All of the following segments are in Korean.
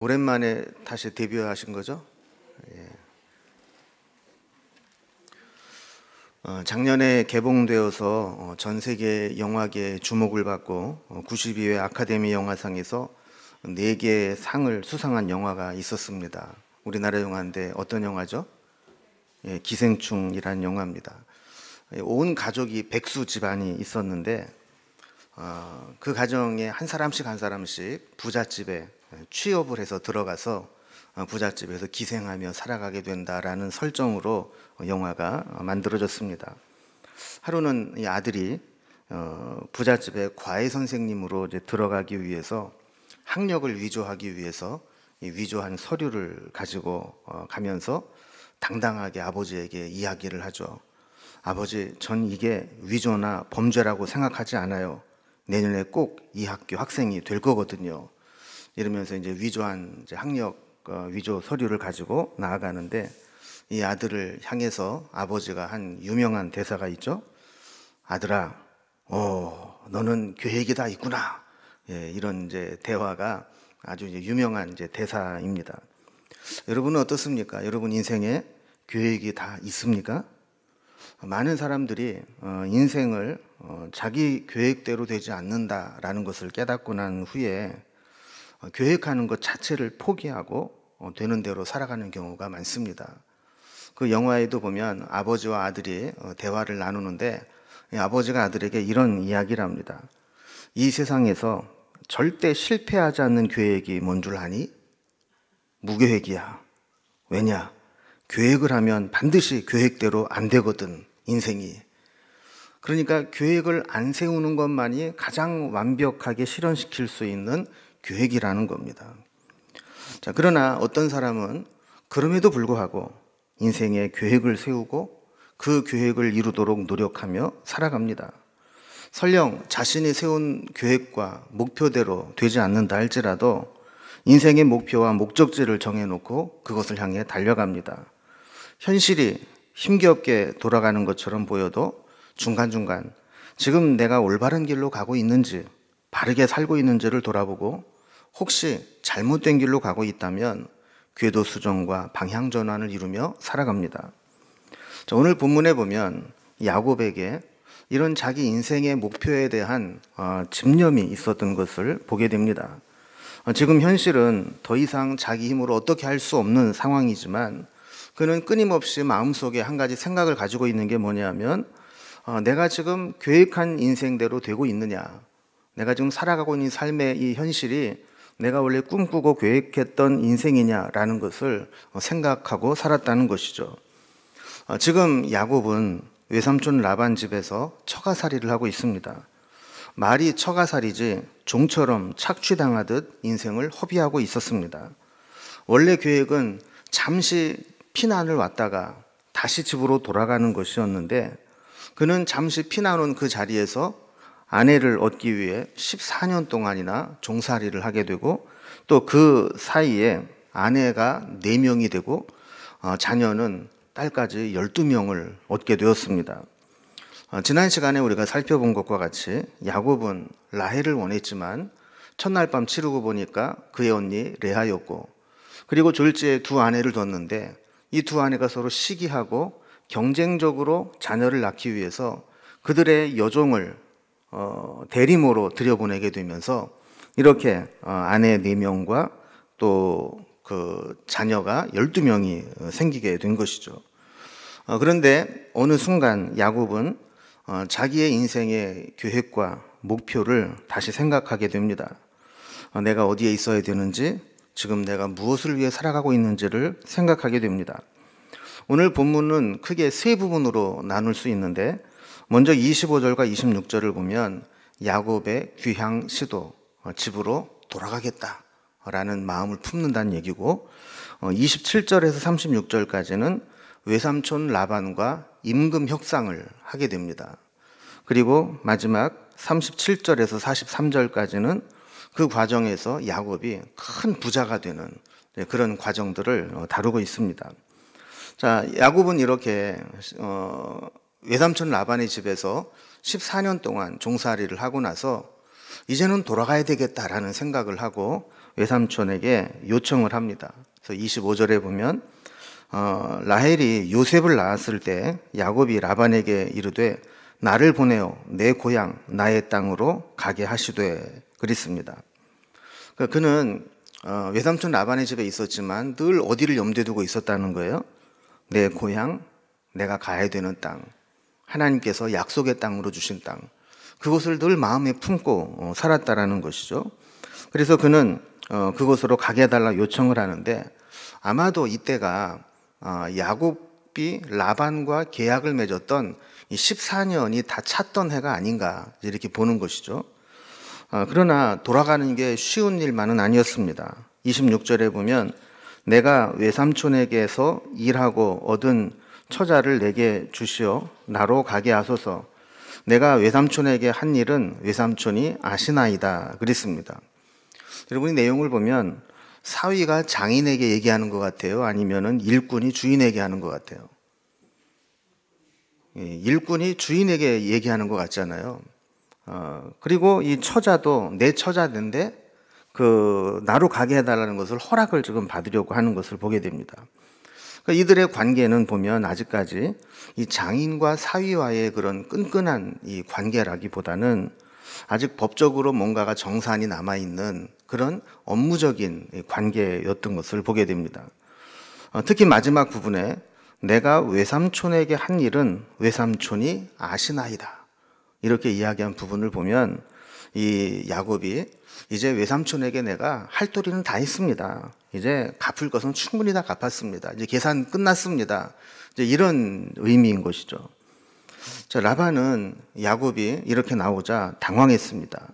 오랜만에 다시 데뷔하신 거죠? 예. 작년에 개봉되어서 전 세계 영화계의 주목을 받고 92회 아카데미 영화상에서 4개의 상을 수상한 영화가 있었습니다. 우리나라 영화인데 어떤 영화죠? 예, 기생충이라는 영화입니다. 온 가족이 백수 집안이 있었는데 그 가정에 한 사람씩 부잣집에 취업을 해서 들어가서 부잣집에서 기생하며 살아가게 된다라는 설정으로 영화가 만들어졌습니다. 하루는 이 아들이 부잣집에 과외 선생님으로 이제 들어가기 위해서 학력을 위조하기 위해서 이 위조한 서류를 가지고 가면서 당당하게 아버지에게 이야기를 하죠. 아버지, 전 이게 위조나 범죄라고 생각하지 않아요. 내년에 꼭 이 학교 학생이 될 거거든요. 이러면서 이제 위조한 이제 학력 위조 서류를 가지고 나아가는데 이 아들을 향해서 아버지가 한 유명한 대사가 있죠. 아들아, 너는 계획이 다 있구나. 예, 이런 이제 대화가 아주 이제 유명한 이제 대사입니다. 여러분은 어떻습니까? 여러분 인생에 계획이 다 있습니까? 많은 사람들이 인생을 자기 계획대로 되지 않는다라는 것을 깨닫고 난 후에 계획하는 것 자체를 포기하고 되는 대로 살아가는 경우가 많습니다. 그 영화에도 보면 아버지와 아들이 대화를 나누는데 아버지가 아들에게 이런 이야기를 합니다. 이 세상에서 절대 실패하지 않는 계획이 뭔 줄 아니? 무계획이야. 왜냐? 계획을 하면 반드시 계획대로 안 되거든, 인생이. 그러니까 계획을 안 세우는 것만이 가장 완벽하게 실현시킬 수 있는 계획이라는 겁니다. 자, 그러나 어떤 사람은 그럼에도 불구하고 인생에 계획을 세우고 그 계획을 이루도록 노력하며 살아갑니다. 설령 자신이 세운 계획과 목표대로 되지 않는다 할지라도 인생의 목표와 목적지를 정해놓고 그것을 향해 달려갑니다. 현실이 힘겹게 돌아가는 것처럼 보여도 중간중간 지금 내가 올바른 길로 가고 있는지, 바르게 살고 있는지를 돌아보고 혹시 잘못된 길로 가고 있다면 궤도 수정과 방향 전환을 이루며 살아갑니다. 자, 오늘 본문에 보면 야곱에게 이런 자기 인생의 목표에 대한 집념이 있었던 것을 보게 됩니다. 지금 현실은 더 이상 자기 힘으로 어떻게 할 수 없는 상황이지만 그는 끊임없이 마음속에 한 가지 생각을 가지고 있는 게 뭐냐면 내가 지금 계획한 인생대로 되고 있느냐, 내가 지금 살아가고 있는 삶의 이 현실이 내가 원래 꿈꾸고 계획했던 인생이냐라는 것을 생각하고 살았다는 것이죠. 지금 야곱은 외삼촌 라반 집에서 처가살이를 하고 있습니다. 말이 처가살이지 종처럼 착취당하듯 인생을 허비하고 있었습니다. 원래 계획은 잠시 피난을 왔다가 다시 집으로 돌아가는 것이었는데 그는 잠시 피난 온 그 자리에서 아내를 얻기 위해 14년 동안이나 종살이를 하게 되고 또 그 사이에 아내가 4명이 되고 자녀는 딸까지 12명을 얻게 되었습니다. 지난 시간에 우리가 살펴본 것과 같이 야곱은 라헬을 원했지만 첫날 밤 치르고 보니까 그의 언니 레아였고 그리고 졸지에 2 아내를 뒀는데 이 2 아내가 서로 시기하고 경쟁적으로 자녀를 낳기 위해서 그들의 여종을 대리모로 들여보내게 되면서 이렇게 아내 4명과 또 그 자녀가 12명이 생기게 된 것이죠. 그런데 어느 순간 야곱은 자기의 인생의 계획과 목표를 다시 생각하게 됩니다. 내가 어디에 있어야 되는지, 지금 내가 무엇을 위해 살아가고 있는지를 생각하게 됩니다. 오늘 본문은 크게 3 부분으로 나눌 수 있는데 먼저 25절과 26절을 보면 야곱의 귀향 시도, 집으로 돌아가겠다라는 마음을 품는다는 얘기고 27절에서 36절까지는 외삼촌 라반과 임금 협상을 하게 됩니다. 그리고 마지막 37절에서 43절까지는 그 과정에서 야곱이 큰 부자가 되는 그런 과정들을 다루고 있습니다. 자, 야곱은 이렇게 외삼촌 라반의 집에서 14년 동안 종살이를 하고 나서 이제는 돌아가야 되겠다라는 생각을 하고 외삼촌에게 요청을 합니다. 그래서 25절에 보면 라헬이 요셉을 낳았을 때 야곱이 라반에게 이르되 나를 보내어 내 고향 나의 땅으로 가게 하시되 그랬습니다. 그러니까 그는 외삼촌 라반의 집에 있었지만 늘 어디를 염두에 두고 있었다는 거예요. 내 고향, 내가 가야 되는 땅, 하나님께서 약속의 땅으로 주신 땅, 그것을 늘 마음에 품고 살았다라는 것이죠. 그래서 그는 그곳으로 가게 해달라 요청을 하는데, 아마도 이때가 야곱이 라반과 계약을 맺었던 이 14년이 다 찼던 해가 아닌가 이렇게 보는 것이죠. 그러나 돌아가는 게 쉬운 일만은 아니었습니다. 26절에 보면 내가 외삼촌에게서 일하고 얻은 처자를 내게 주시어 나로 가게 하소서. 내가 외삼촌에게 한 일은 외삼촌이 아시나이다 그랬습니다. 여러분, 이 내용을 보면 사위가 장인에게 얘기하는 것 같아요? 아니면은 일꾼이 주인에게 하는 것 같아요? 일꾼이 주인에게 얘기하는 것 같잖아요. 그리고 이 처자도 내 처자인데 나로 가게 해달라는 것을 허락을 지금 받으려고 하는 것을 보게 됩니다. 그러니까 이들의 관계는 보면 아직까지 이 장인과 사위와의 그런 끈끈한 이 관계라기보다는 아직 법적으로 뭔가가 정산이 남아있는 그런 업무적인 관계였던 것을 보게 됩니다. 특히 마지막 부분에 내가 외삼촌에게 한 일은 외삼촌이 아시나이다 이렇게 이야기한 부분을 보면 이 야곱이 이제 외삼촌에게 내가 할 도리는 다 했습니다. 이제 갚을 것은 충분히 다 갚았습니다. 이제 계산 끝났습니다. 이제 이런 의미인 것이죠. 자, 라반은 야곱이 이렇게 나오자 당황했습니다.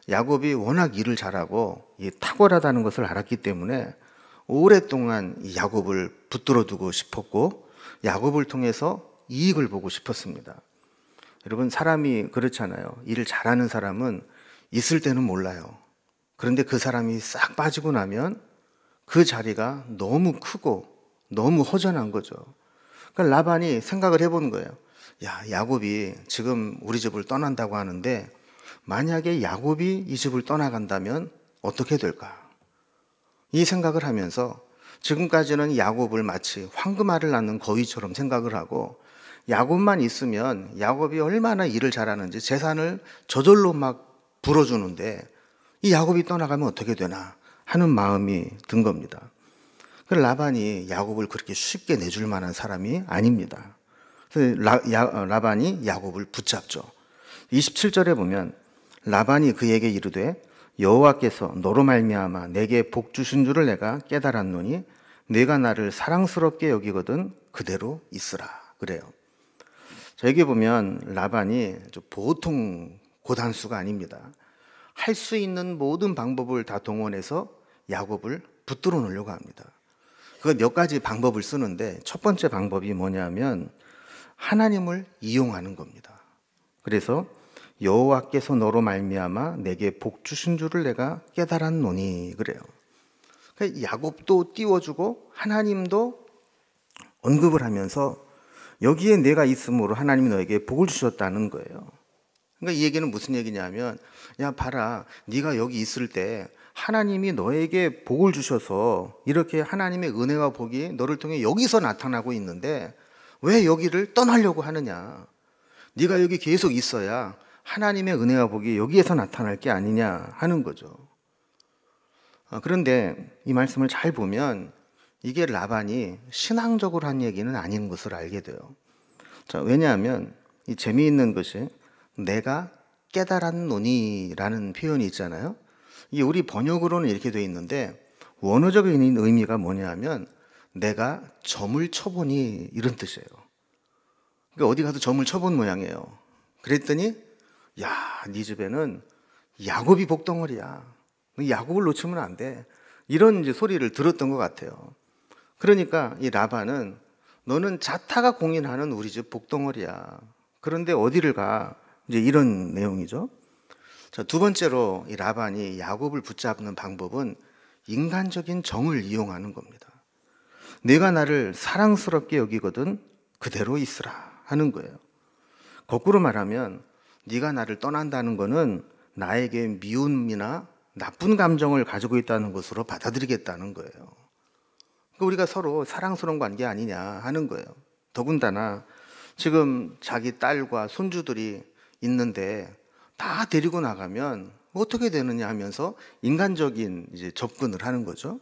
야곱이 워낙 일을 잘하고 탁월하다는 것을 알았기 때문에 오랫동안 야곱을 붙들어 두고 싶었고 야곱을 통해서 이익을 보고 싶었습니다. 여러분, 사람이 그렇잖아요. 일을 잘하는 사람은 있을 때는 몰라요. 그런데 그 사람이 싹 빠지고 나면 그 자리가 너무 크고 너무 허전한 거죠. 그러니까 라반이 생각을 해보는 거예요. 야, 야곱이 지금 우리 집을 떠난다고 하는데 만약에 야곱이 이 집을 떠나간다면 어떻게 될까? 이 생각을 하면서 지금까지는 야곱을 마치 황금알을 낳는 거위처럼 생각을 하고 야곱만 있으면 야곱이 얼마나 일을 잘하는지 재산을 저절로 막 불어주는데 이 야곱이 떠나가면 어떻게 되나 하는 마음이 든 겁니다. 라반이 야곱을 그렇게 쉽게 내줄 만한 사람이 아닙니다. 라반이 야곱을 붙잡죠. 27절에 보면 라반이 그에게 이르되 여호와께서 너로 말미암아 내게 복 주신 줄을 내가 깨달았노니 내가 나를 사랑스럽게 여기거든 그대로 있으라 그래요. 자, 여기 보면 라반이 보통 고단수가 아닙니다. 할 수 있는 모든 방법을 다 동원해서 야곱을 붙들어 놓으려고 합니다. 그 몇 가지 방법을 쓰는데 첫 번째 방법이 뭐냐면 하나님을 이용하는 겁니다. 그래서 여호와께서 너로 말미암아 내게 복 주신 줄을 내가 깨달았노니 그래요. 그러니까 야곱도 띄워주고 하나님도 언급을 하면서 여기에 내가 있음으로 하나님이 너에게 복을 주셨다는 거예요. 그러니까 이 얘기는 무슨 얘기냐면 야 봐라, 네가 여기 있을 때 하나님이 너에게 복을 주셔서 이렇게 하나님의 은혜와 복이 너를 통해 여기서 나타나고 있는데 왜 여기를 떠나려고 하느냐? 네가 여기 계속 있어야 하나님의 은혜와 복이 여기에서 나타날 게 아니냐 하는 거죠. 그런데 이 말씀을 잘 보면 이게 라반이 신앙적으로 한 얘기는 아닌 것을 알게 돼요. 자, 왜냐하면 이 재미있는 것이 내가 깨달았노니라는 표현이 있잖아요. 이 우리 번역으로는 이렇게 되어 있는데 원어적인 의미가 뭐냐면 내가 점을 쳐보니 이런 뜻이에요. 그러니까 어디 가서 점을 쳐본 모양이에요. 그랬더니 야, 네 집에는 야곱이 복덩어리야. 야곱을 놓치면 안 돼. 이런 이제 소리를 들었던 것 같아요. 그러니까 이 라반은 너는 자타가 공인하는 우리 집 복덩어리야. 그런데 어디를 가? 이제 이런 내용이죠. 자, 두 번째로 이 라반이 야곱을 붙잡는 방법은 인간적인 정을 이용하는 겁니다. 내가 나를 사랑스럽게 여기거든 그대로 있으라 하는 거예요. 거꾸로 말하면 네가 나를 떠난다는 거는 나에게 미움이나 나쁜 감정을 가지고 있다는 것으로 받아들이겠다는 거예요. 그러니까 우리가 서로 사랑스러운 관계 아니냐 하는 거예요. 더군다나 지금 자기 딸과 손주들이 있는데 다 데리고 나가면 어떻게 되느냐 하면서 인간적인 이제 접근을 하는 거죠.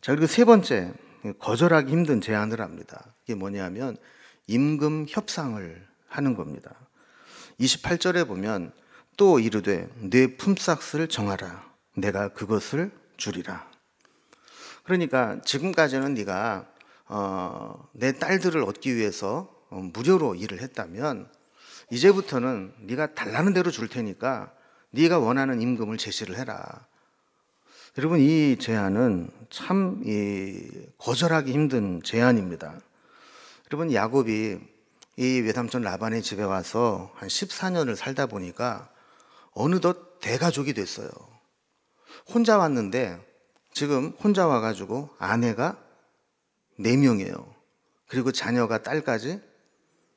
자, 그리고 세 번째, 거절하기 힘든 제안을 합니다. 이게 뭐냐면 임금 협상을 하는 겁니다. 28절에 보면 또 이르되 내 품삯을 정하라. 내가 그것을 주리라. 그러니까 지금까지는 네가 내 딸들을 얻기 위해서 무료로 일을 했다면 이제부터는 네가 달라는 대로 줄 테니까 네가 원하는 임금을 제시를 해라. 여러분, 이 제안은 참 거절하기 힘든 제안입니다. 여러분, 야곱이 이 외삼촌 라반의 집에 와서 한 14년을 살다 보니까 어느덧 대가족이 됐어요. 혼자 왔는데 지금 혼자 와가지고 아내가 4명이에요. 그리고 자녀가 딸까지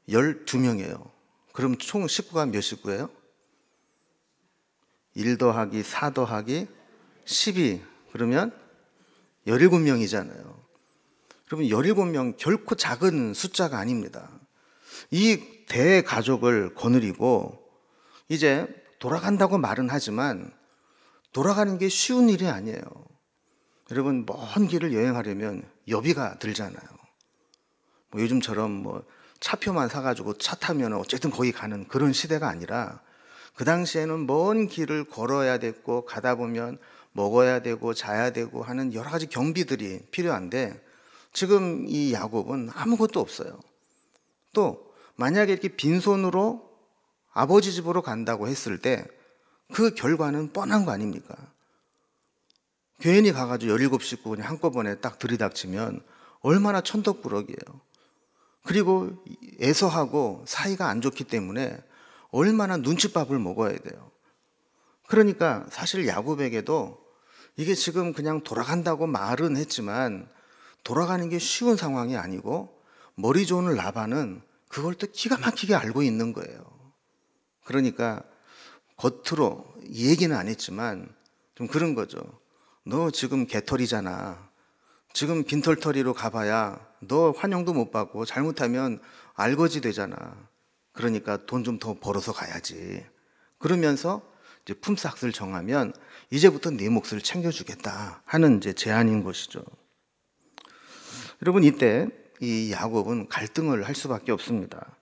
12명이에요. 그럼 총 식구가 몇 식구예요? 1 더하기 4 더하기 12, 그러면 17명이잖아요. 여러분, 17명 결코 작은 숫자가 아닙니다. 이 대가족을 거느리고 이제 돌아간다고 말은 하지만 돌아가는 게 쉬운 일이 아니에요. 여러분, 먼 길을 여행하려면 여비가 들잖아요. 뭐 요즘처럼 차표만 사가지고 차 타면 어쨌든 거기 가는 그런 시대가 아니라 그 당시에는 먼 길을 걸어야 됐고 가다 보면 먹어야 되고 자야 되고 하는 여러 가지 경비들이 필요한데 지금 이 야곱은 아무것도 없어요. 또 만약에 이렇게 빈손으로 아버지 집으로 간다고 했을 때 그 결과는 뻔한 거 아닙니까? 괜히 가가지고 17식구 그냥 한꺼번에 딱 들이닥치면 얼마나 천덕부럭이에요. 그리고 애서하고 사이가 안 좋기 때문에 얼마나 눈칫밥을 먹어야 돼요. 그러니까 사실 야곱에게도 이게 지금 그냥 돌아간다고 말은 했지만 돌아가는 게 쉬운 상황이 아니고 머리 좋은 라반은 그걸 또 기가 막히게 알고 있는 거예요. 그러니까 겉으로 얘기는 안 했지만 좀 그런 거죠. 너 지금 개털이잖아. 지금 빈털터리로 가봐야 너 환영도 못 받고 잘못하면 알거지 되잖아. 그러니까 돈 좀 더 벌어서 가야지. 그러면서 이제 품삯을 정하면 이제부터 네 몫을 챙겨주겠다 하는 이제 제안인 것이죠. 여러분, 이때 이 야곱은 갈등을 할 수밖에 없습니다.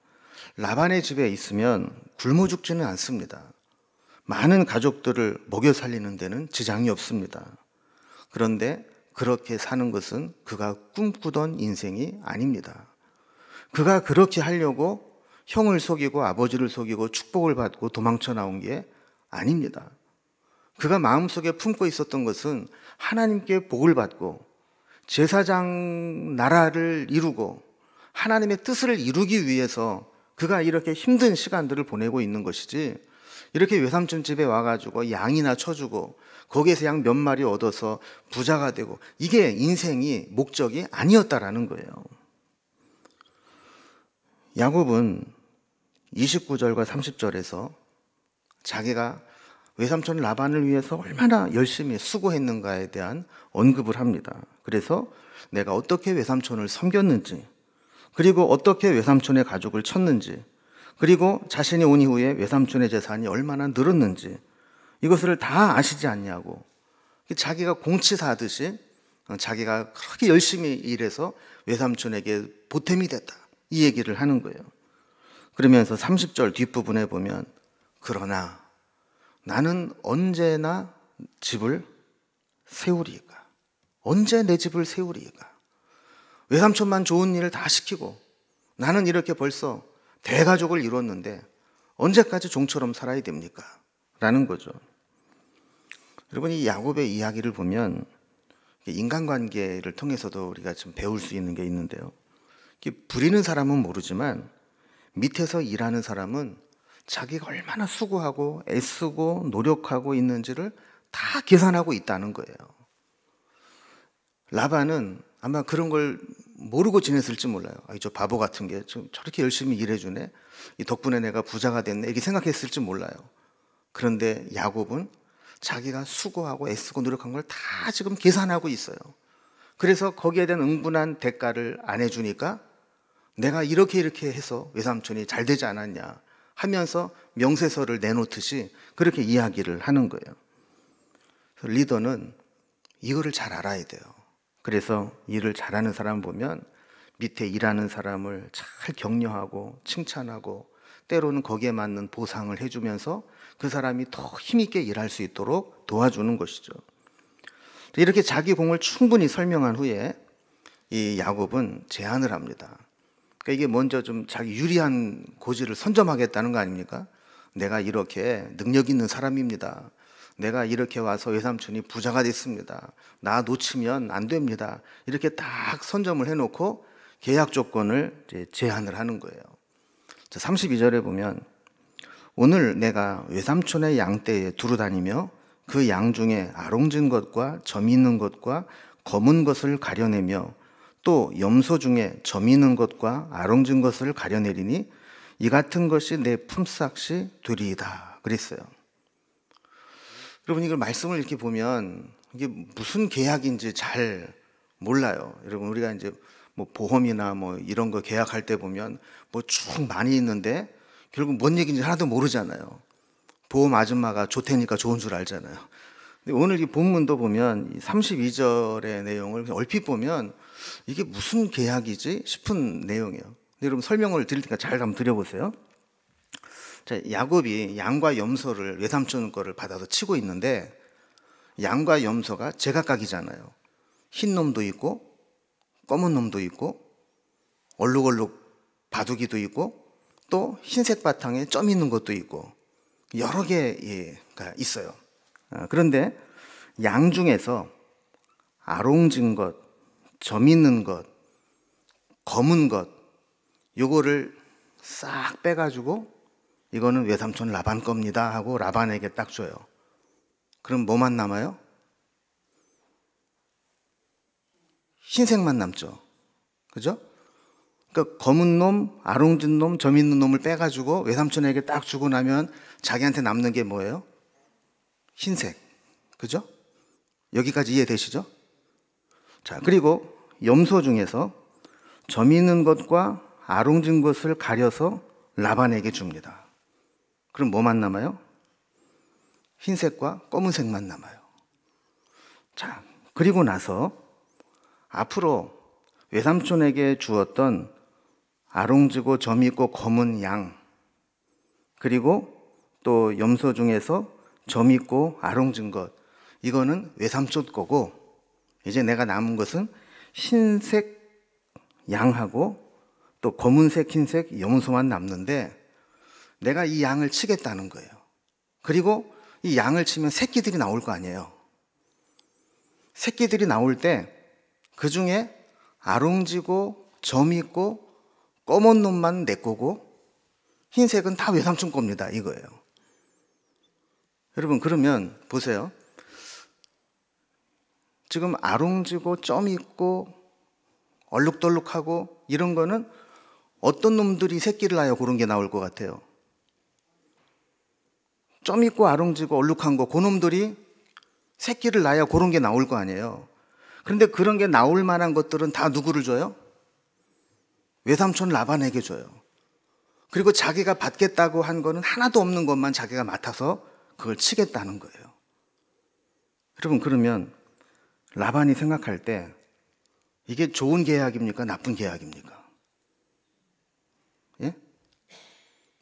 라반의 집에 있으면 굶어 죽지는 않습니다. 많은 가족들을 먹여 살리는 데는 지장이 없습니다. 그런데 그렇게 사는 것은 그가 꿈꾸던 인생이 아닙니다. 그가 그렇게 하려고 형을 속이고 아버지를 속이고 축복을 받고 도망쳐 나온 게 아닙니다. 그가 마음속에 품고 있었던 것은 하나님께 복을 받고 제사장 나라를 이루고 하나님의 뜻을 이루기 위해서 그가 이렇게 힘든 시간들을 보내고 있는 것이지, 이렇게 외삼촌 집에 와가지고 양이나 쳐주고 거기에서 양 몇 마리 얻어서 부자가 되고 이게 인생이 목적이 아니었다라는 거예요. 야곱은 29절과 30절에서 자기가 외삼촌 라반을 위해서 얼마나 열심히 수고했는가에 대한 언급을 합니다. 그래서 내가 어떻게 외삼촌을 섬겼는지, 그리고 어떻게 외삼촌의 가족을 쳤는지, 그리고 자신이 온 이후에 외삼촌의 재산이 얼마나 늘었는지 이것을 다 아시지 않냐고, 자기가 공치사하듯이 자기가 그렇게 열심히 일해서 외삼촌에게 보탬이 됐다 이 얘기를 하는 거예요. 그러면서 30절 뒷부분에 보면 그러나 나는 언제나 집을 세우리이까. 언제 내 집을 세우리이까. 외삼촌만 좋은 일을 다 시키고 나는 이렇게 벌써 대가족을 이뤘는데 언제까지 종처럼 살아야 됩니까? 라는 거죠. 여러분, 이 야곱의 이야기를 보면 인간관계를 통해서도 우리가 좀 배울 수 있는 게 있는데요. 부리는 사람은 모르지만 밑에서 일하는 사람은 자기가 얼마나 수고하고 애쓰고 노력하고 있는지를 다 계산하고 있다는 거예요. 라반은 아마 그런 걸 모르고 지냈을지 몰라요. 저 바보 같은 게 저렇게 열심히 일해주네, 이 덕분에 내가 부자가 됐네, 이렇게 생각했을지 몰라요. 그런데 야곱은 자기가 수고하고 애쓰고 노력한 걸 다 지금 계산하고 있어요. 그래서 거기에 대한 응분한 대가를 안 해주니까 내가 이렇게 해서 외삼촌이 잘 되지 않았냐 하면서 명세서를 내놓듯이 그렇게 이야기를 하는 거예요. 리더는 이거를 잘 알아야 돼요. 그래서 일을 잘하는 사람 보면 밑에 일하는 사람을 잘 격려하고 칭찬하고 때로는 거기에 맞는 보상을 해주면서 그 사람이 더 힘있게 일할 수 있도록 도와주는 것이죠. 이렇게 자기 공을 충분히 설명한 후에 이 야곱은 제안을 합니다. 그러니까 이게 먼저 좀 자기 유리한 고지를 선점하겠다는 거 아닙니까? 내가 이렇게 능력 있는 사람입니다. 내가 이렇게 와서 외삼촌이 부자가 됐습니다. 나 놓치면 안 됩니다. 이렇게 딱 선점을 해놓고 계약 조건을 이제 제안을 하는 거예요. 32절에 보면 오늘 내가 외삼촌의 양떼에 두루 다니며 그 양 중에 아롱진 것과 점 있는 것과 검은 것을 가려내며 또 염소 중에 점 있는 것과 아롱진 것을 가려내리니 이 같은 것이 내 품삯이 되리이다 그랬어요. 여러분, 이걸 말씀을 이렇게 보면 이게 무슨 계약인지 잘 몰라요. 여러분, 우리가 이제 뭐 보험이나 뭐 이런 거 계약할 때 보면 뭐 쭉 많이 있는데 결국 뭔 얘기인지 하나도 모르잖아요. 보험 아줌마가 좋다니까 좋은 줄 알잖아요. 근데 오늘 이 본문도 보면 32절의 내용을 얼핏 보면 이게 무슨 계약이지 싶은 내용이에요. 근데 여러분, 설명을 드릴 테니까 잘 한번 드려보세요. 자, 야곱이 양과 염소를 외삼촌 거를 받아서 치고 있는데 양과 염소가 제각각이잖아요. 흰 놈도 있고 검은 놈도 있고 얼룩얼룩 바둑이도 있고 또 흰색 바탕에 점 있는 것도 있고 여러 개가 있어요. 그런데 양 중에서 아롱진 것, 점 있는 것, 검은 것 요거를 싹 빼가지고 이거는 외삼촌 라반 겁니다 하고 라반에게 딱 줘요. 그럼 뭐만 남아요? 흰색만 남죠. 그죠? 그러니까 검은 놈, 아롱진 놈, 점 있는 놈을 빼가지고 외삼촌에게 딱 주고 나면 자기한테 남는 게 뭐예요? 흰색. 그죠? 여기까지 이해되시죠? 자, 그리고 염소 중에서 점 있는 것과 아롱진 것을 가려서 라반에게 줍니다. 그럼 뭐만 남아요? 흰색과 검은색만 남아요. 자, 그리고 나서 앞으로 외삼촌에게 주었던 아롱지고 점 있고 검은 양, 그리고 또 염소 중에서 점 있고 아롱진 것, 이거는 외삼촌 거고 이제 내가 남은 것은 흰색 양하고 또 검은색, 흰색, 염소만 남는데 내가 이 양을 치겠다는 거예요. 그리고 이 양을 치면 새끼들이 나올 거 아니에요. 새끼들이 나올 때 그 중에 아롱지고 점 있고 검은 놈만 내 거고 흰색은 다 외삼촌 겁니다 이거예요. 여러분, 그러면 보세요. 지금 아롱지고 점 있고 얼룩덜룩하고 이런 거는 어떤 놈들이 새끼를 낳아야 그런 게 나올 것 같아요? 점 있고 아롱지고 얼룩한 거, 그 놈들이 새끼를 낳아야 그런 게 나올 거 아니에요. 그런데 그런 게 나올 만한 것들은 다 누구를 줘요? 외삼촌 라반에게 줘요. 그리고 자기가 받겠다고 한 거는 하나도 없는 것만 자기가 맡아서 그걸 치겠다는 거예요. 여러분, 그러면 라반이 생각할 때 이게 좋은 계약입니까? 나쁜 계약입니까? 예?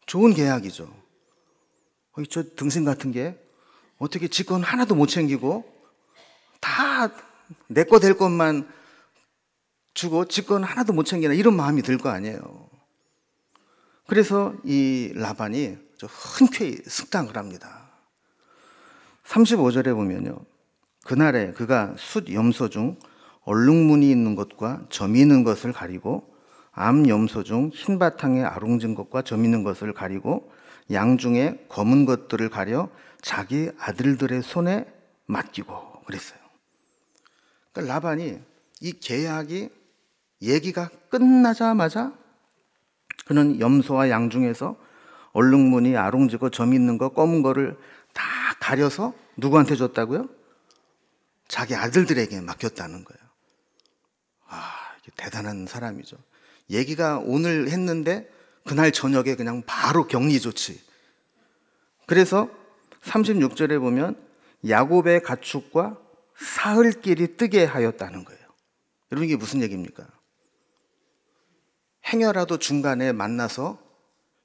좋은 계약이죠. 저 등신 같은 게 어떻게 지 건 하나도 못 챙기고 다 내 거 될 것만 주고 지 건 하나도 못 챙기나, 이런 마음이 들 거 아니에요. 그래서 이 라반이 흔쾌히 승낙을 합니다. 35절에 보면요, 그날에 그가 숫 염소 중 얼룩무늬 있는 것과 점이 있는 것을 가리고 암 염소 중 흰 바탕에 아롱진 것과 점 있는 것을 가리고 양 중에 검은 것들을 가려 자기 아들들의 손에 맡기고 그랬어요. 그러니까 라반이 이 계약이 얘기가 끝나자마자 그는 염소와 양 중에서 얼룩무늬 아롱지고 점 있는 거 검은 거를 다 가려서 누구한테 줬다고요? 자기 아들들에게 맡겼다는 거예요. 이게 대단한 사람이죠. 얘기가 오늘 했는데 그날 저녁에 그냥 바로 격리 조치. 그래서 36절에 보면 야곱의 가축과 사흘길이 뜨게 하였다는 거예요. 여러분, 이게 무슨 얘기입니까? 행여라도 중간에 만나서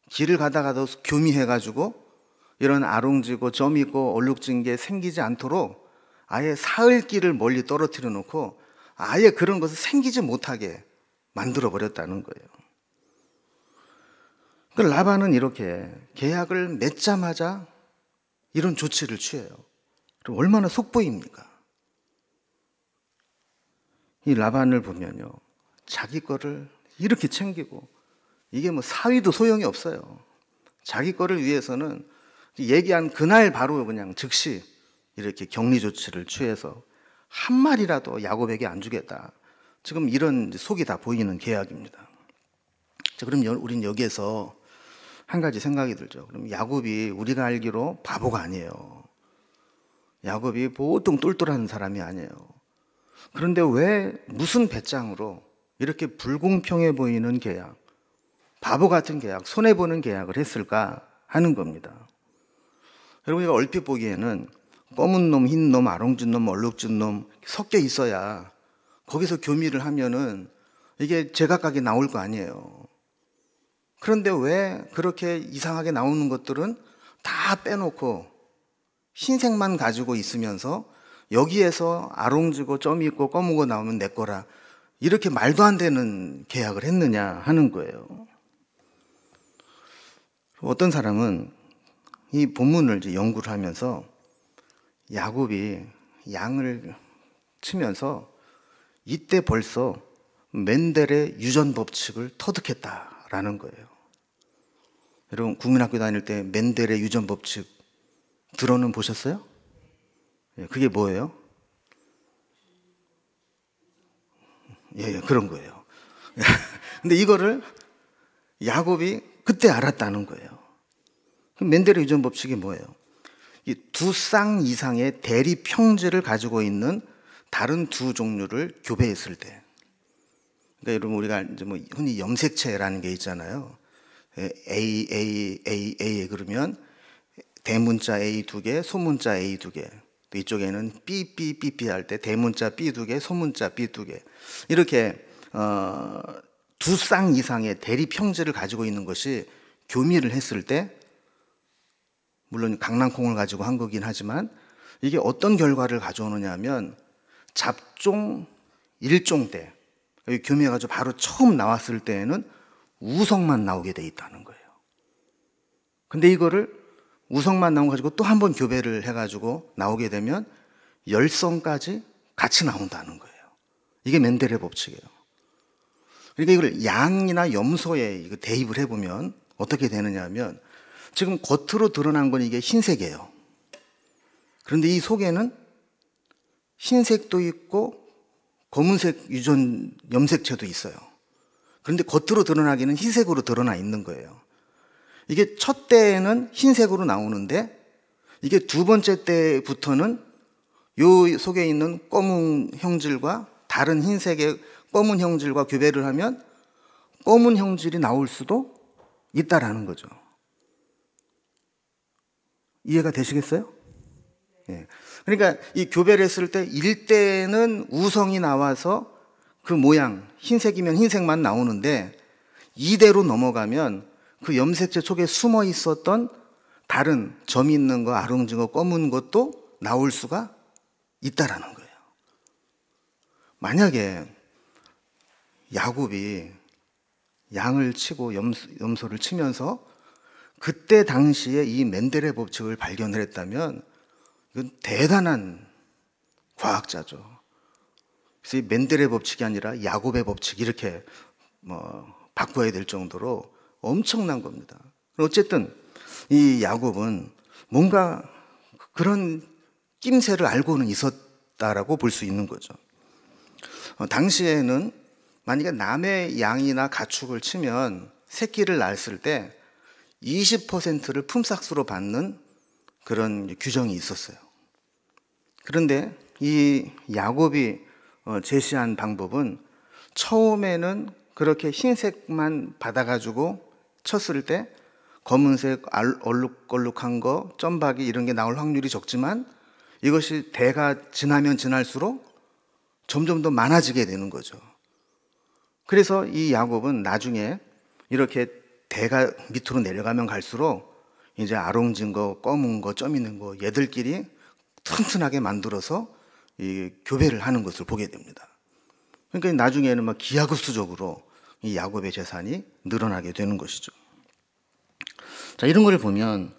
길을 가다가도 교미해가지고 이런 아롱지고 점이고 얼룩진 게 생기지 않도록 아예 사흘길을 멀리 떨어뜨려 놓고 아예 그런 것을 생기지 못하게 만들어 버렸다는 거예요. 그 라반은 이렇게 계약을 맺자마자 이런 조치를 취해요. 그럼 얼마나 속보입니까? 이 라반을 보면요, 자기 거를 이렇게 챙기고, 이게 뭐 사위도 소용이 없어요. 자기 거를 위해서는 얘기한 그날 바로 그냥 즉시 이렇게 격리 조치를 취해서 한 마리라도 야곱에게 안 주겠다. 지금 이런 속이 다 보이는 계약입니다. 자, 그럼 우린 여기에서 한 가지 생각이 들죠. 그럼 야곱이 우리가 알기로 바보가 아니에요. 야곱이 보통 똘똘한 사람이 아니에요. 그런데 왜 무슨 배짱으로 이렇게 불공평해 보이는 계약, 바보 같은 계약, 손해보는 계약을 했을까 하는 겁니다. 여러분, 이거 얼핏 보기에는 검은 놈, 흰 놈, 아롱진 놈, 얼룩진 놈 섞여 있어야 거기서 교미를 하면은 이게 제각각이 나올 거 아니에요. 그런데 왜 그렇게 이상하게 나오는 것들은 다 빼놓고 흰색만 가지고 있으면서 여기에서 아롱지고 점이 있고 검은 거 나오면 내 거라, 이렇게 말도 안 되는 계약을 했느냐 하는 거예요. 어떤 사람은 이 본문을 이제 연구를 하면서 야곱이 양을 치면서 이때 벌써 멘델의 유전 법칙을 터득했다라는 거예요. 여러분, 국민학교 다닐 때 멘델의 유전 법칙 들어는 보셨어요? 그게 뭐예요? 예, 그런 거예요. 근데 이거를 야곱이 그때 알았다는 거예요. 그럼 멘델의 유전 법칙이 뭐예요? 이 두 쌍 이상의 대리 평지를 가지고 있는 다른 두 종류를 교배했을 때, 그러니까 여러분, 우리가 이제 뭐 흔히 염색체라는 게 있잖아요. A 그러면 대문자 A 2개, 소문자 A 2개. 또 이쪽에는 B 할 때 대문자 B 2개, 소문자 B 2개. 이렇게 두 쌍 이상의 대리 평지를 가지고 있는 것이 교미를 했을 때, 물론 강낭콩을 가지고 한 거긴 하지만 이게 어떤 결과를 가져오느냐 하면 잡종 1종 때 교미해가지고 바로 처음 나왔을 때에는 우성만 나오게 돼 있다는 거예요. 근데 이거를 우성만 나온 거 가지고 또 한 번 교배를 해가지고 나오게 되면 열성까지 같이 나온다는 거예요. 이게 멘델의 법칙이에요. 그러니까 이걸 양이나 염소에 대입을 해보면 어떻게 되느냐 하면, 지금 겉으로 드러난 건 이게 흰색이에요. 그런데 이 속에는 흰색도 있고 검은색 유전 염색체도 있어요. 그런데 겉으로 드러나기는 흰색으로 드러나 있는 거예요. 이게 첫 때에는 흰색으로 나오는데 이게 두 번째 때부터는 요 속에 있는 검은 형질과 다른 흰색의 검은 형질과 교배를 하면 검은 형질이 나올 수도 있다라는 거죠. 이해가 되시겠어요? 예. 그러니까 이 교배를 했을 때 1대는 우성이 나와서 그 모양, 흰색이면 흰색만 나오는데 2대로 넘어가면 그 염색체 속에 숨어 있었던 다른 점 있는 거, 아롱진 거, 검은 것도 나올 수가 있다라는 거예요. 만약에 야곱이 양을 치고 염소를 치면서 그때 당시에 이 멘델의 법칙을 발견을 했다면 이건 대단한 과학자죠. 그래서 이 멘델의 법칙이 아니라 야곱의 법칙, 이렇게 바꿔야 될 정도로 엄청난 겁니다. 어쨌든 이 야곱은 뭔가 그런 낌새를 알고는 있었다라고 볼 수 있는 거죠. 당시에는 만약에 남의 양이나 가축을 치면 새끼를 낳았을 때 20%를 품삯으로 받는 그런 규정이 있었어요. 그런데 이 야곱이 제시한 방법은 처음에는 그렇게 흰색만 받아가지고 쳤을 때 검은색 얼룩덜룩한 거, 점박이 이런 게 나올 확률이 적지만 이것이 대가 지나면 지날수록 점점 더 많아지게 되는 거죠. 그래서 이 야곱은 나중에 이렇게 대가 밑으로 내려가면 갈수록 이제 아롱진 거, 검은 거, 점 있는 거 얘들끼리 튼튼하게 만들어서 이 교배를 하는 것을 보게 됩니다. 그러니까 나중에는 막 기하급수적으로 이 야곱의 재산이 늘어나게 되는 것이죠. 자, 이런 걸 보면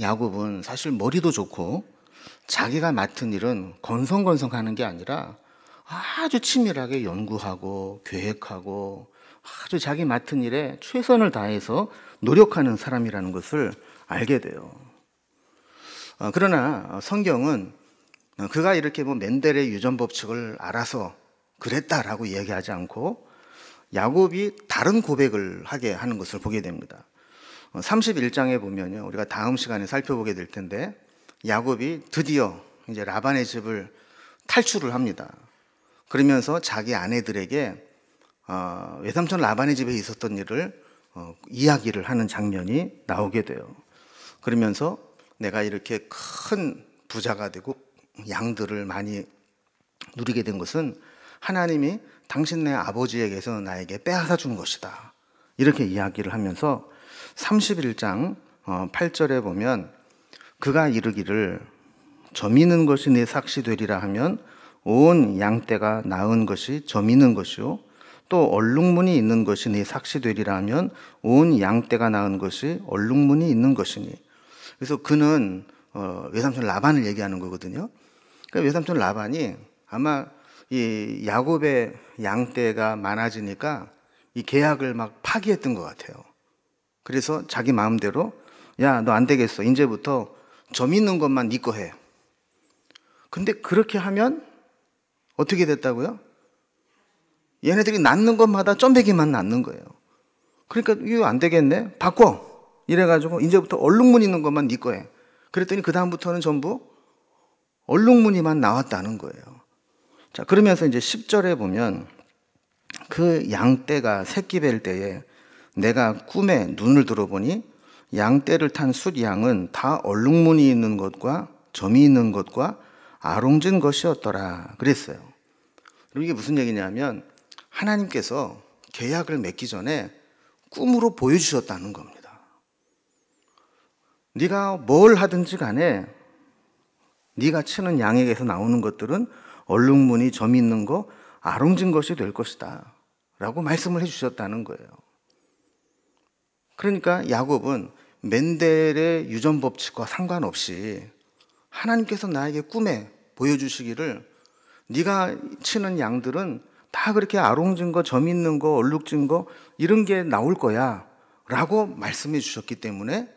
야곱은 사실 머리도 좋고 자기가 맡은 일은 건성건성하는 게 아니라 아주 치밀하게 연구하고 계획하고 아주 자기 맡은 일에 최선을 다해서 노력하는 사람이라는 것을 알게 돼요. 그러나 성경은 그가 이렇게 멘델의 유전 법칙을 알아서 그랬다라고 얘기하지 않고 야곱이 다른 고백을 하게 하는 것을 보게 됩니다. 31장에 보면요, 우리가 다음 시간에 살펴보게 될 텐데 야곱이 드디어 이제 라반의 집을 탈출을 합니다. 그러면서 자기 아내들에게 외삼촌 라반의 집에 있었던 일을 이야기를 하는 장면이 나오게 돼요. 그러면서 내가 이렇게 큰 부자가 되고 양들을 많이 누리게 된 것은 하나님이 당신네 아버지에게서 나에게 빼앗아 준 것이다, 이렇게 이야기를 하면서 31장 8절에 보면 그가 이르기를 점 있는 것이 내 삭시 되리라 하면 온 양떼가 낳은 것이 점 있는 것이요 또 얼룩무늬 있는 것이 내 삭시 되리라 하면 온 양떼가 낳은 것이 얼룩무늬 있는 것이니. 그래서 그는 외삼촌 라반을 얘기하는 거거든요. 그러니까 외삼촌 라반이 아마 이 야곱의 양떼가 많아지니까 이 계약을 막 파기했던 것 같아요. 그래서 자기 마음대로 야, 너 안 되겠어, 이제부터 점 있는 것만 네 거 해. 근데 그렇게 하면 어떻게 됐다고요? 얘네들이 낳는 것마다 점배기만 낳는 거예요. 그러니까 이거 안 되겠네, 바꿔, 이래가지고 이제부터 얼룩무늬 있는 것만 네 거 해. 그랬더니 그 다음부터는 전부 얼룩무늬만 나왔다는 거예요. 자, 그러면서 이제 10절에 보면 그 양떼가 새끼 뵐 때에 내가 꿈에 눈을 들어보니 양떼를 탄 숫양은 다 얼룩무늬 있는 것과 점이 있는 것과 아롱진 것이었더라 그랬어요. 그리고 이게 무슨 얘기냐면 하나님께서 계약을 맺기 전에 꿈으로 보여주셨다는 겁니다. 네가 뭘 하든지 간에 네가 치는 양에게서 나오는 것들은 얼룩무늬, 점이 있는 거, 아롱진 것이 될 것이다 라고 말씀을 해주셨다는 거예요. 그러니까 야곱은 멘델의 유전 법칙과 상관없이 하나님께서 나에게 꿈에 보여주시기를 네가 치는 양들은 다 그렇게 아롱진 거, 점 있는 거, 얼룩진 거 이런 게 나올 거야 라고 말씀해 주셨기 때문에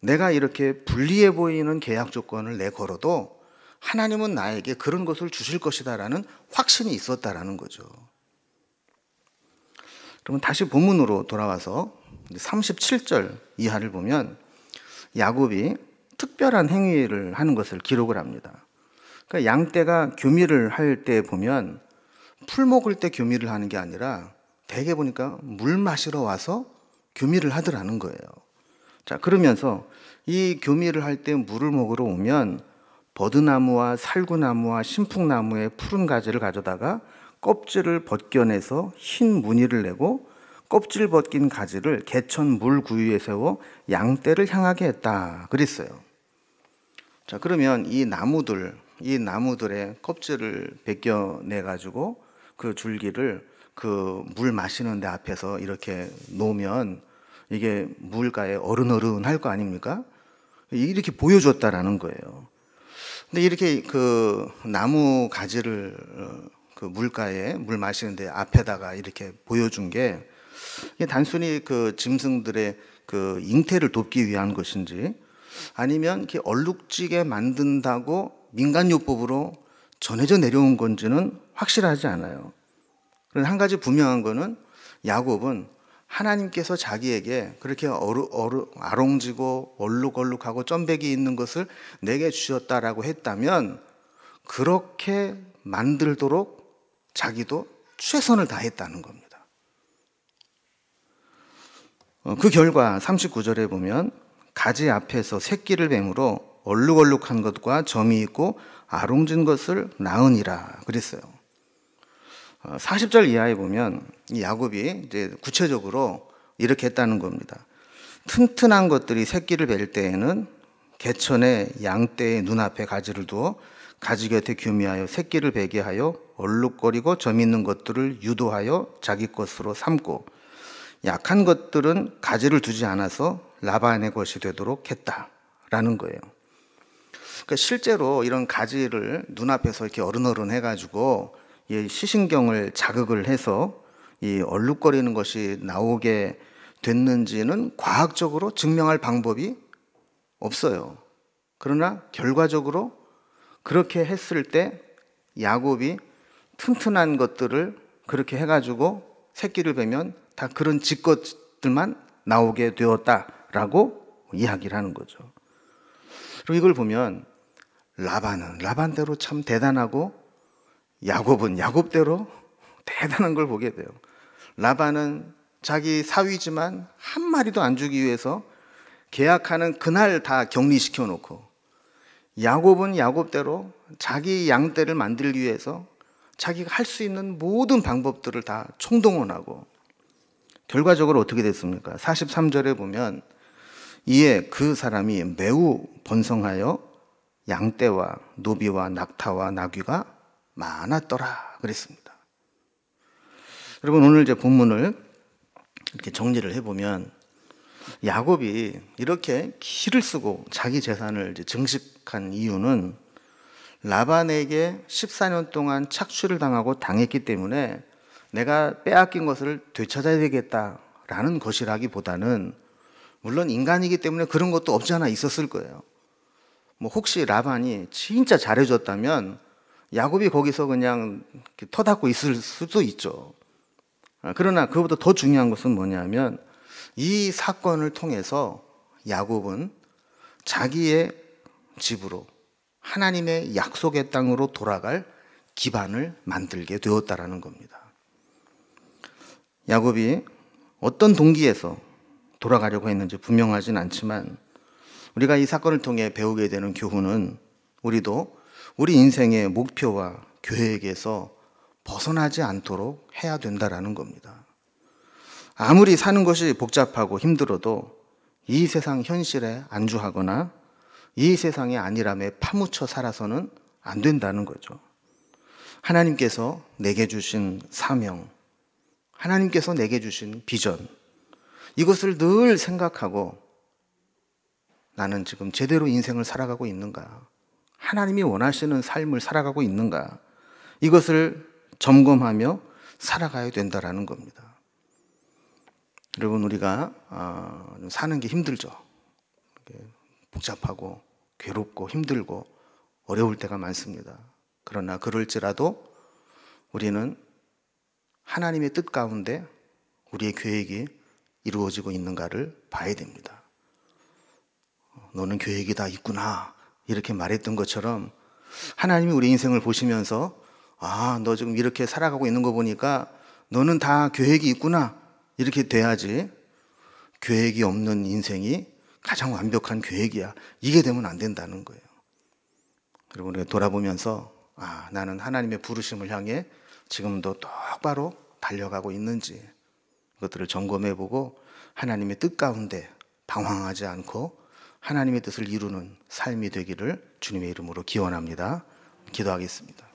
내가 이렇게 불리해 보이는 계약 조건을 내걸어도 하나님은 나에게 그런 것을 주실 것이다 라는 확신이 있었다라는 거죠. 그러면 다시 본문으로 돌아와서 37절 이하를 보면 야곱이 특별한 행위를 하는 것을 기록을 합니다. 그러니까 양떼가 교미를 할 때 보면 풀 먹을 때 교미를 하는 게 아니라 대개 보니까 물 마시러 와서 교미를 하더라는 거예요. 자, 그러면서 이 교미를 할 때 물을 먹으러 오면 버드나무와 살구나무와 신풍나무의 푸른 가지를 가져다가 껍질을 벗겨내서 흰 무늬를 내고 껍질 벗긴 가지를 개천 물 구유에 세워 양떼를 향하게 했다 그랬어요. 자, 그러면 이 나무들의 껍질을 벗겨내 가지고 그 줄기를 그 물 마시는 데 앞에서 이렇게 놓으면 이게 물가에 어른어른할 거 아닙니까? 이렇게 보여줬다라는 거예요. 근데 이렇게 그 나무 가지를 그 물가에 물 마시는 데 앞에다가 이렇게 보여준 게 이게 단순히 그 짐승들의 그 잉태를 돕기 위한 것인지 아니면 이렇게 얼룩지게 만든다고 민간요법으로 전해져 내려온 건지는 확실하지 않아요. 그런데 한 가지 분명한 거는 야곱은 하나님께서 자기에게 그렇게 아롱지고 얼룩얼룩하고 점백이 있는 것을 내게 주셨다라고 했다면 그렇게 만들도록 자기도 최선을 다했다는 겁니다. 그 결과 39절에 보면 가지 앞에서 새끼를 뱀으로 얼룩얼룩한 것과 점이 있고 아롱진 것을 낳으니라 그랬어요. 40절 이하에 보면 이 야곱이 이제 구체적으로 이렇게 했다는 겁니다. 튼튼한 것들이 새끼를 뵐 때에는 개천의 양떼의 눈앞에 가지를 두어 가지 곁에 규미하여 새끼를 베게 하여 얼룩거리고 점 있는 것들을 유도하여 자기 것으로 삼고 약한 것들은 가지를 두지 않아서 라반의 것이 되도록 했다라는 거예요. 그러니까 실제로 이런 가지를 눈앞에서 이렇게 어른어른 해가지고 이 시신경을 자극을 해서 이 얼룩거리는 것이 나오게 됐는지는 과학적으로 증명할 방법이 없어요. 그러나 결과적으로 그렇게 했을 때 야곱이 튼튼한 것들을 그렇게 해가지고 새끼를 베면 다 그런 쥐것들만 나오게 되었다라고 이야기를 하는 거죠. 그리고 이걸 보면 라반은 라반대로 참 대단하고 야곱은 야곱대로 대단한 걸 보게 돼요. 라반은 자기 사위지만 한 마리도 안 주기 위해서 계약하는 그날 다 격리시켜 놓고, 야곱은 야곱대로 자기 양떼를 만들기 위해서 자기가 할 수 있는 모든 방법들을 다 총동원하고, 결과적으로 어떻게 됐습니까? 43절에 보면 이에 그 사람이 매우 번성하여 양떼와 노비와 낙타와 나귀가 많았더라 그랬습니다. 여러분, 오늘 이제 본문을 이렇게 정리를 해보면 야곱이 이렇게 기를 쓰고 자기 재산을 이제 증식한 이유는 라반에게 14년 동안 착취를 당하고 당했기 때문에 내가 빼앗긴 것을 되찾아야 되겠다라는 것이라기보다는, 물론 인간이기 때문에 그런 것도 없지 않아 있었을 거예요. 뭐 혹시 라반이 진짜 잘해줬다면 야곱이 거기서 그냥 터닫고 있을 수도 있죠. 그러나 그것보다 더 중요한 것은 뭐냐면 이 사건을 통해서 야곱은 자기의 집으로, 하나님의 약속의 땅으로 돌아갈 기반을 만들게 되었다라는 겁니다. 야곱이 어떤 동기에서 돌아가려고 했는지 분명하진 않지만 우리가 이 사건을 통해 배우게 되는 교훈은, 우리도 우리 인생의 목표와 계획에서 벗어나지 않도록 해야 된다라는 겁니다. 아무리 사는 것이 복잡하고 힘들어도 이 세상 현실에 안주하거나 이 세상의 안일함에 파묻혀 살아서는 안 된다는 거죠. 하나님께서 내게 주신 사명, 하나님께서 내게 주신 비전, 이것을 늘 생각하고 나는 지금 제대로 인생을 살아가고 있는가, 하나님이 원하시는 삶을 살아가고 있는가, 이것을 점검하며 살아가야 된다라는 겁니다. 여러분, 우리가 사는 게 힘들죠. 복잡하고 괴롭고 힘들고 어려울 때가 많습니다. 그러나 그럴지라도 우리는 하나님의 뜻 가운데 우리의 계획이 이루어지고 있는가를 봐야 됩니다. 너는 계획이 다 있구나 이렇게 말했던 것처럼 하나님이 우리 인생을 보시면서 너 지금 이렇게 살아가고 있는 거 보니까 너는 다 계획이 있구나 이렇게 돼야지, 계획이 없는 인생이 가장 완벽한 계획이야, 이게 되면 안 된다는 거예요. 여러분, 우리가 돌아보면서 나는 하나님의 부르심을 향해 지금도 똑바로 달려가고 있는지 그것들을 점검해보고 하나님의 뜻 가운데 방황하지 않고 하나님의 뜻을 이루는 삶이 되기를 주님의 이름으로 기원합니다. 기도하겠습니다.